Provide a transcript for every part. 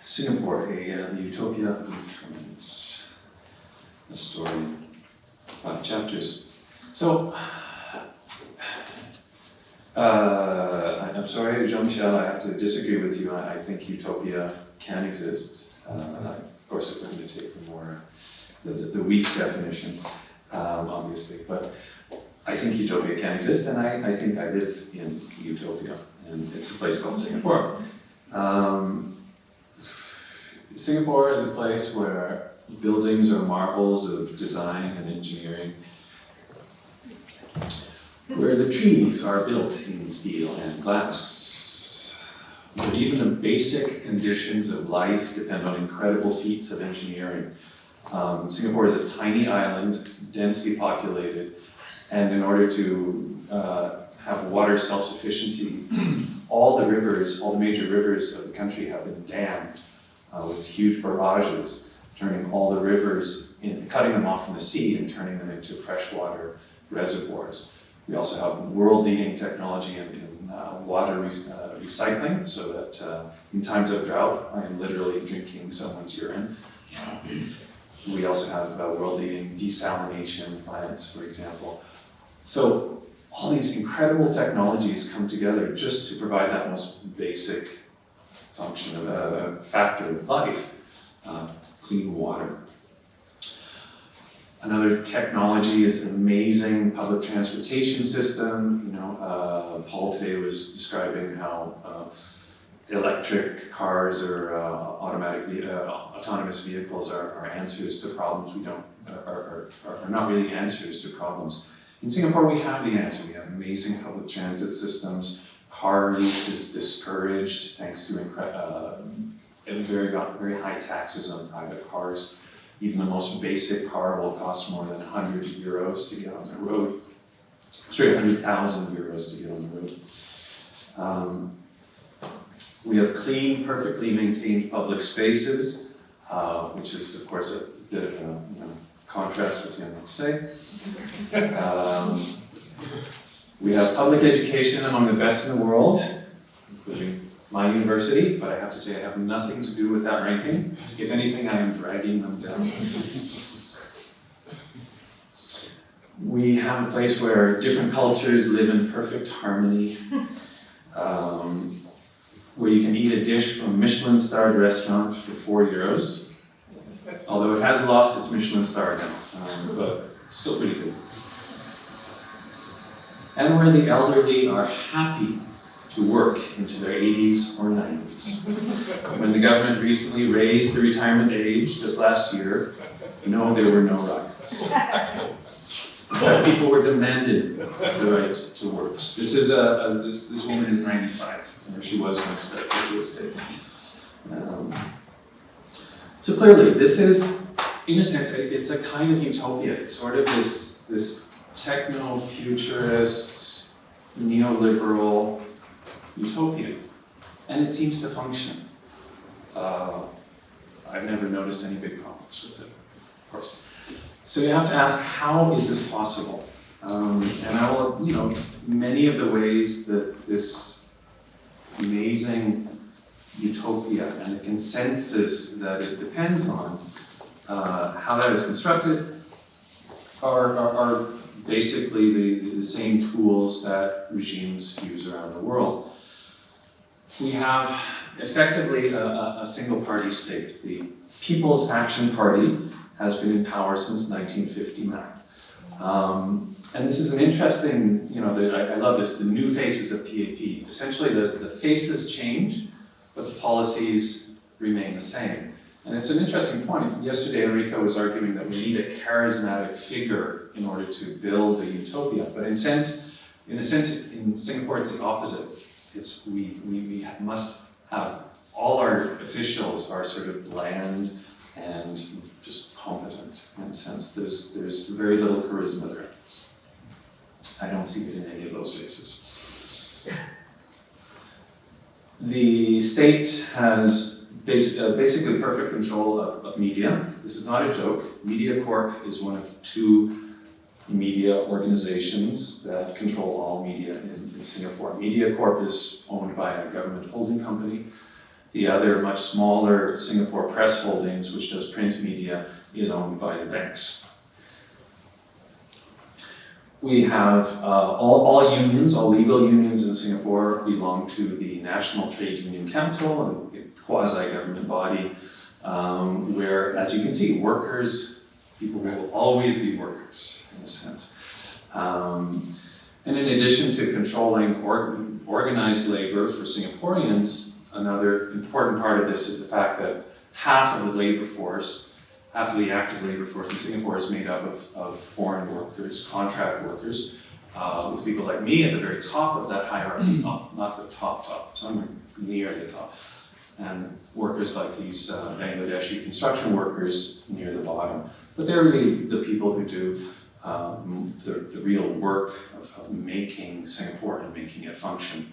Singapore, the Utopia of Fragments. A story, 5 chapters. So, I'm sorry, Jean-Michel, I have to disagree with you. I think utopia can exist. Of course, if we're going to take the more, the weak definition, obviously, but I think utopia can exist, and I think I live in utopia, and it's a place called Singapore. Singapore is a place where buildings are marvels of design and engineering, where the trees are built in steel and glass, where even the basic conditions of life depend on incredible feats of engineering. Singapore is a tiny island, densely populated, and in order to have water self-sufficiency, all the major rivers of the country have been dammed with huge barrages, turning all the rivers, cutting them off from the sea and turning them into freshwater reservoirs. We also have world-leading technology in water recycling, so that in times of drought, I am literally drinking someone's urine. We also have world-leading desalination plants, for example. So all these incredible technologies come together just to provide that most basic function of a factor of life, clean water. Another technology is an amazing public transportation system. Paul today was describing how electric cars or autonomous vehicles are answers to problems are not really answers to problems. In Singapore, we have the answer. We have amazing public transit systems. Car use is discouraged thanks to very high taxes on private cars. Even the most basic car will cost more than 100 euros to get on the road. Sorry, 100,000 euros to get on the road. We have clean, perfectly maintained public spaces, which is, of course, a bit of a contrast with the say. We have public education among the best in the world, including my university, but I have to say I have nothing to do with that ranking. If anything, I am dragging them down. We have a place where different cultures live in perfect harmony, where you can eat a dish from a Michelin-starred restaurant for 4 euros, although it has lost its Michelin star now, but still pretty good. And where the elderly are happy to work into their 80s or 90s. When the government recently raised the retirement age just last year, there were no riots. But people were demanded the right to work. This woman is 95, or she was when she was taken. So clearly, this is, in a sense, it's a kind of utopia. It's sort of this techno-futurist, neoliberal utopia, and it seems to function. I've never noticed any big problems with it, of course. So you have to ask, how is this possible? And I will, many of the ways that this amazing utopia and the consensus that it depends on, how that is constructed, are basically the same tools that regimes use around the world. We have effectively a single-party state. The People's Action Party has been in power since 1959. And this is an interesting, I love this, the new faces of PAP. Essentially, the faces change, but the policies remain the same. And it's an interesting point. Yesterday, Enrico was arguing that we need a charismatic figure in order to build a utopia. But in a sense, in Singapore, it's the opposite. We must have all our officials are sort of bland and just competent in a sense. There's very little charisma there. I don't see it in any of those faces. The state has basically perfect control of media. This is not a joke. Media Corp is one of 2 media organizations that control all media in Singapore. Media Corp is owned by a government holding company, The other, much smaller Singapore Press Holdings, which does print media, is owned by the banks. We have all unions, all legal unions in Singapore belong to the National Trade Union Council, a quasi-government body, where, as you can see, workers, people will always be workers, in a sense. And in addition to controlling organized labor for Singaporeans, another important part of this is the fact that half of the labor force, half of the active labor force in Singapore is made up of foreign workers, contract workers, with people like me at the very top of that hierarchy, not the top, somewhere near the top, and workers like these Bangladeshi construction workers near the bottom. But they're really the people who do the real work of making Singapore and making it function.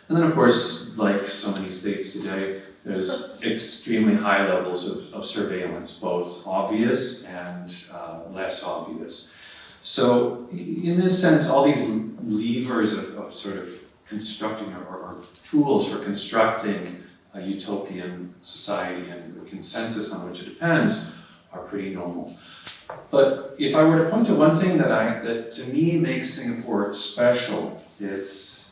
And then, of course, like so many states today, there's extremely high levels of surveillance, both obvious and less obvious. So in this sense, all these levers of sort of constructing or tools for constructing a utopian society and the consensus on which it depends are pretty normal. But if I were to point to one thing that to me makes Singapore special, it's,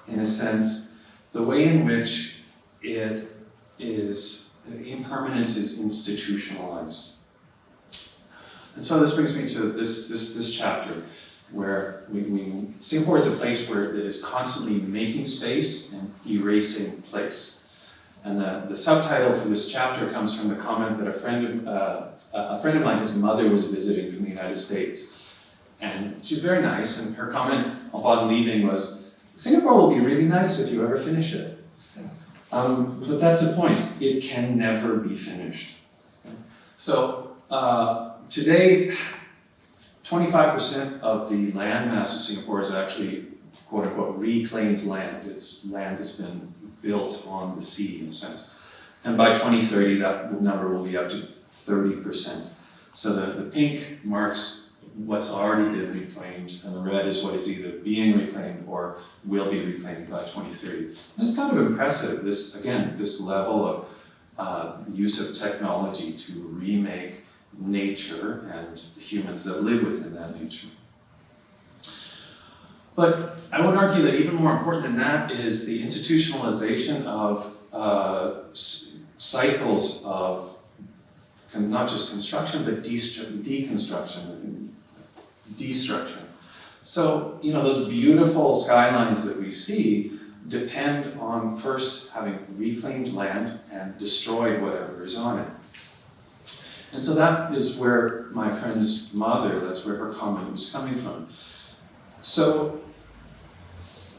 in a sense, the way in which the impermanence is institutionalized. And so this brings me to this chapter, where Singapore is a place where it is constantly making space and erasing place. And the subtitle for this chapter comes from the comment that a friend of mine, his mother, was visiting from the United States. And she's very nice, and her comment upon leaving was, "Singapore will be really nice if you ever finish it." But that's the point. It can never be finished. So today, 25% of the land mass of Singapore is actually, quote unquote, reclaimed land. It's land that's been built on the sea, in a sense. And by 2030, that number will be up to 30%. So the pink marks what's already been reclaimed, and the red is what is either being reclaimed or will be reclaimed by 2030. And it's kind of impressive, this level of use of technology to remake nature and the humans that live within that nature. But I would argue that even more important than that is the institutionalization of cycles of not just construction, but deconstruction and destruction. So, those beautiful skylines that we see depend on first having reclaimed land and destroyed whatever is on it. And so that is where my friend's mother, that's where her comment was coming from. So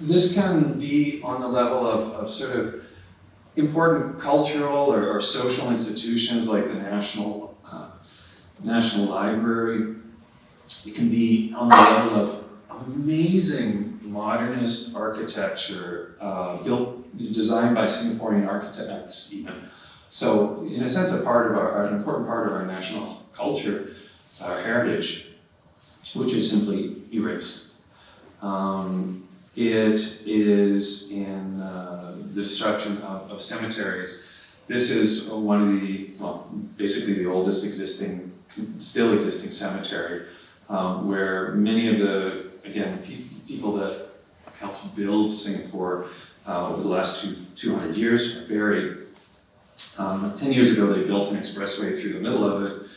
this can be on the level of sort of important cultural or social institutions like the National Library. It can be on the level of amazing modernist architecture designed by Singaporean architects even. So in a sense, an important part of our national culture, our heritage, which is simply erased. It is in the destruction of cemeteries. This is one of basically the oldest still existing cemetery, where many of the, people that helped build Singapore over the last 200 years are buried. 10 years ago, they built an expressway through the middle of it,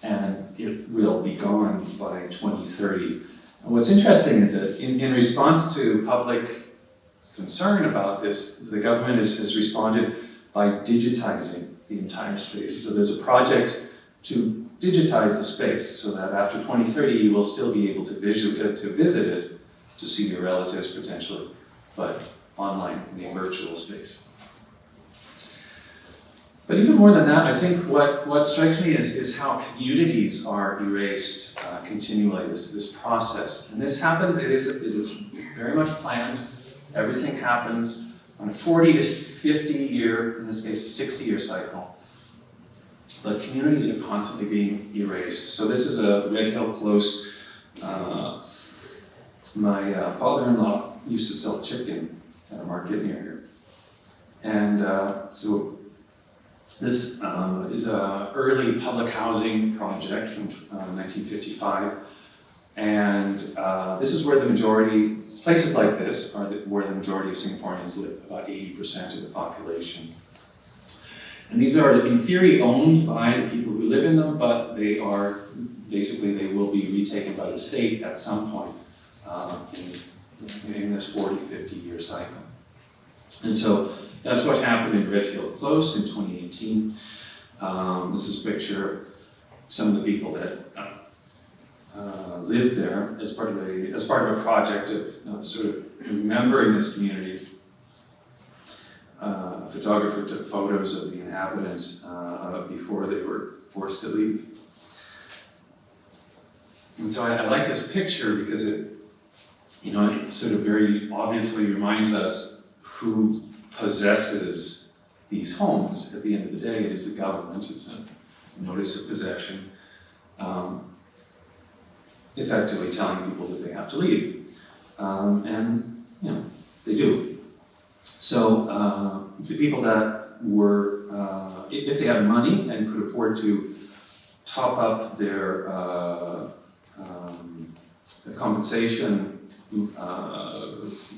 and it will be gone by 2030. And what's interesting is that in response to public concern about this, the government has responded by digitizing the entire space. So there's a project to digitize the space so that after 2030, you will still be able to visit it, to see your relatives potentially, but online in a virtual space. But even more than that, I think what strikes me is how communities are erased continually, this process. And this happens, it is very much planned. Everything happens on a 40 to 50 year, in this case a 60-year cycle. But communities are constantly being erased. So this is a Red Hill Close. My father-in-law used to sell chicken at a market near here. And so this is an early public housing project from 1955. And this is where the majority, places like this are where the majority of Singaporeans live, about 80% of the population. And these are, in theory, owned by the people who live in them, but they are, basically, they will be retaken by the state at some point in this 40, 50-year cycle. And so that's what happened in Red Hill Close in 2018. This is a picture of some of the people that lived there as part of a project of sort of remembering this community. A photographer took photos of the inhabitants before they were forced to leave. And so I like this picture because it sort of very obviously reminds us who possesses these homes. At the end of the day, it is the government. It's a notice of possession, effectively telling people that they have to leave. And, they do. So the people that were, if they had money and could afford to top up their compensation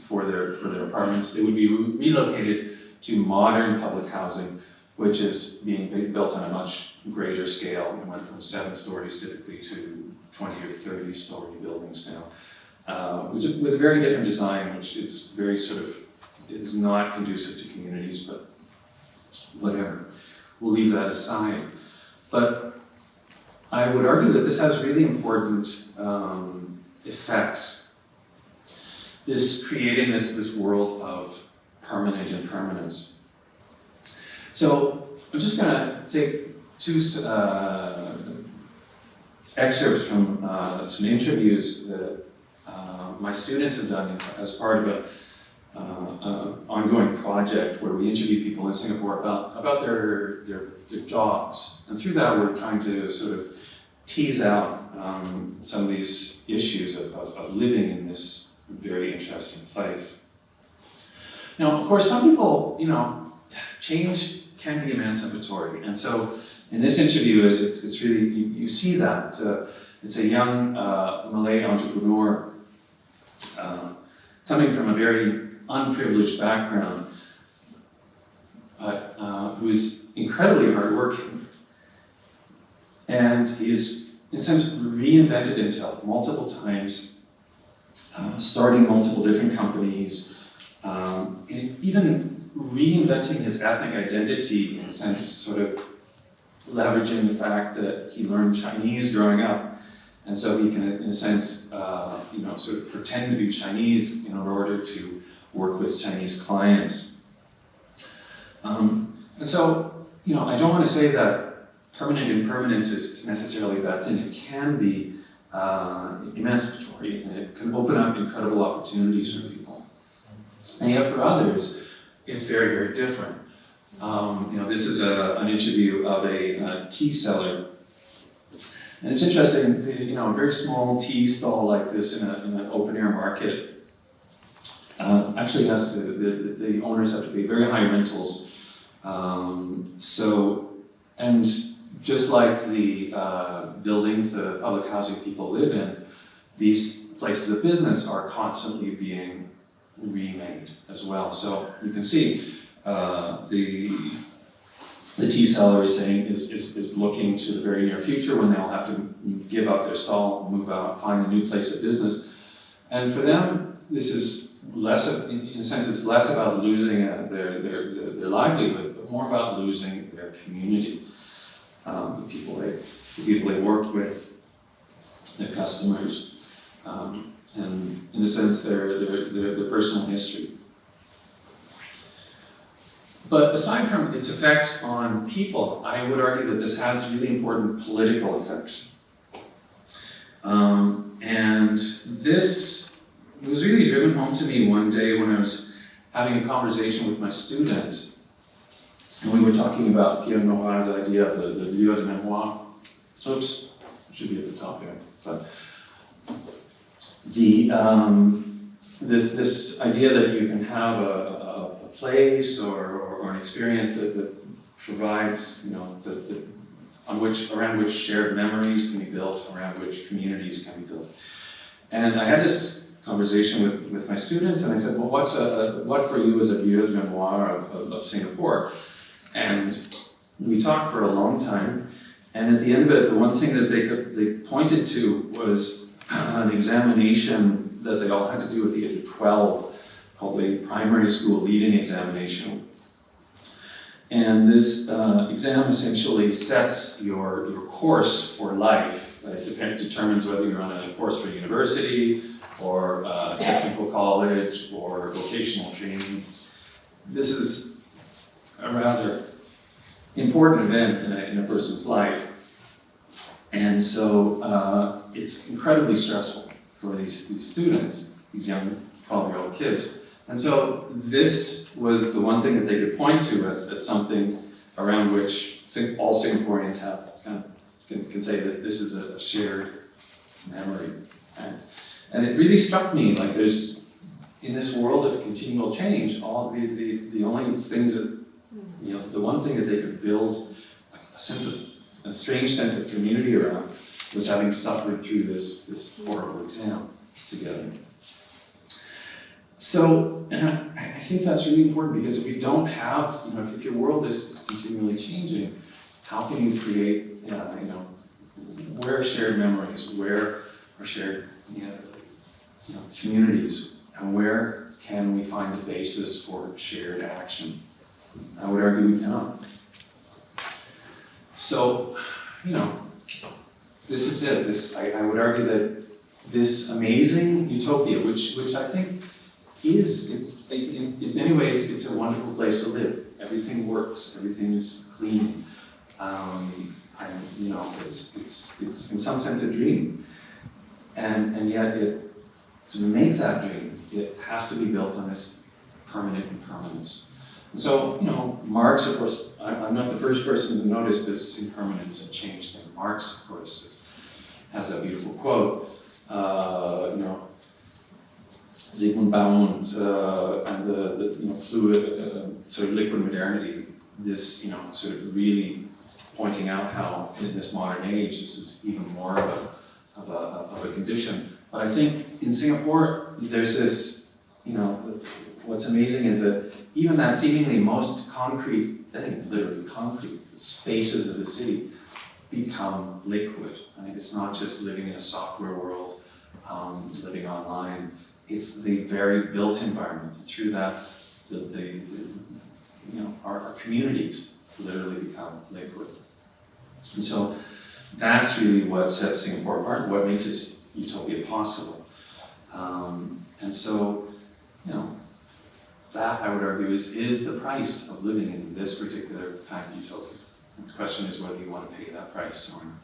for their apartments, they would be relocated to modern public housing, which is being built on a much greater scale. It went from 7 stories typically to 20 or 30 story buildings now, with a very different design, which is very sort of, is not conducive to communities, but whatever. We'll leave that aside. But I would argue that this has really important effects. Creating this world of permanent impermanence. So I'm just going to take 2 excerpts from some interviews that my students have done as part of an ongoing project where we interview people in Singapore about their jobs. And through that, we're trying to sort of tease out some of these issues of living in this very interesting place. Now, of course, some people, change can be emancipatory. And so in this interview, it's really, you see that. It's a young Malay entrepreneur coming from a very unprivileged background, but who's incredibly hardworking. And he's, in a sense, reinvented himself multiple times, starting multiple different companies, and even reinventing his ethnic identity, in a sense, sort of leveraging the fact that he learned Chinese growing up, and so he can, in a sense, sort of pretend to be Chinese in order to work with Chinese clients. And so, I don't want to say that permanent impermanence is necessarily a bad thing. It can be emancipatory, and it can open up incredible opportunities for people. And yet for others, it's very, very different. This is an interview of a tea seller. And it's interesting, a very small tea stall like this in an open air market actually has to, the owners have to pay very high rentals. And just like the buildings the public housing people live in, these places of business are constantly being remade as well. So you can see the tea seller is saying is looking to the very near future when they'll have to give up their stall, move out, find a new place of business. And for them, this is less of, in a sense, it's less about losing their livelihood, but more about losing their community. The people they work with, their customers, and in a sense, their personal history. But aside from its effects on people, I would argue that this has really important political effects. And this was really driven home to me one day when I was having a conversation with my students. And we were talking about Pierre Noir's idea of the lieu, mémoire. Oops, should be at the top there. But this idea that you can have a place or an experience that provides, around which shared memories can be built, around which communities can be built. And I had this conversation with my students, and I said, well, what for you is a lieu, mémoire of Singapore? And we talked for a long time, and at the end of it, the one thing that they pointed to was an examination that they all had to do at the age of 12, called the primary school leading examination. And this exam essentially sets your course for life. It determines whether you're on a course for university, or a technical college, or vocational training. This is a rather important event in a person's life. And so it's incredibly stressful for these students, these young 12-year-old kids. And so this was the one thing that they could point to as something around which all Singaporeans can say that this is a shared memory. And it really struck me, like there's, in this world of continual change, all the only things that, the one thing that they could build a strange sense of community around was having suffered through this horrible exam together. So, and I think that's really important, because if you don't have, if your world is continually changing, how can you create, where are shared memories, where are shared, communities, and where can we find the basis for shared action? I would argue we cannot. So, this is it. I would argue that this amazing utopia, which I think is, in many ways, it's a wonderful place to live. Everything works, everything is clean. It's in some sense a dream. And yet to make that dream, it has to be built on this permanent impermanence. And so, Marx, of course, I'm not the first person to notice this impermanence and change thing. Marx, of course, has that beautiful quote, Zygmunt Bauman's and the fluid, sort of liquid modernity, this, sort of really pointing out how in this modern age, this is even more of a condition. But I think in Singapore, there's this, what's amazing is that even that seemingly most concrete thing, literally concrete, spaces of the city become liquid. It's not just living in a software world, living online. It's the very built environment. Through that, our communities literally become liquid. And so that's really what sets Singapore apart, what makes this utopia possible. And so, that I would argue is the price of living in this particular kind of utopia. The question is whether you want to pay that price or not.